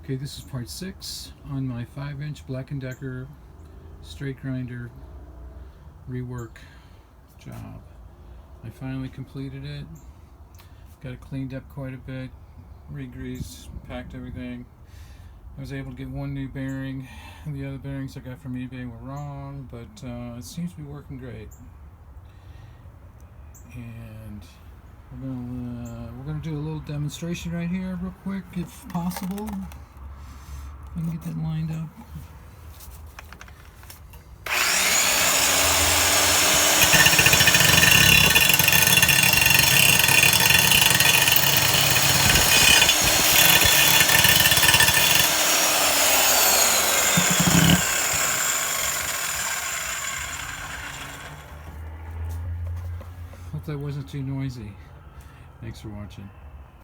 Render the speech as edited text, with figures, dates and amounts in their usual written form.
Okay, this is part 6 on my 5-inch Black & Decker straight grinder rework job. I finally completed it. Got it cleaned up quite a bit, re-greased, packed everything. I was able to get one new bearing, and the other bearings I got from eBay were wrong, but it seems to be working great. And we're gonna do a little demonstration right here real quick, if possible. If I can get that lined up. Hope that wasn't too noisy. Thanks for watching.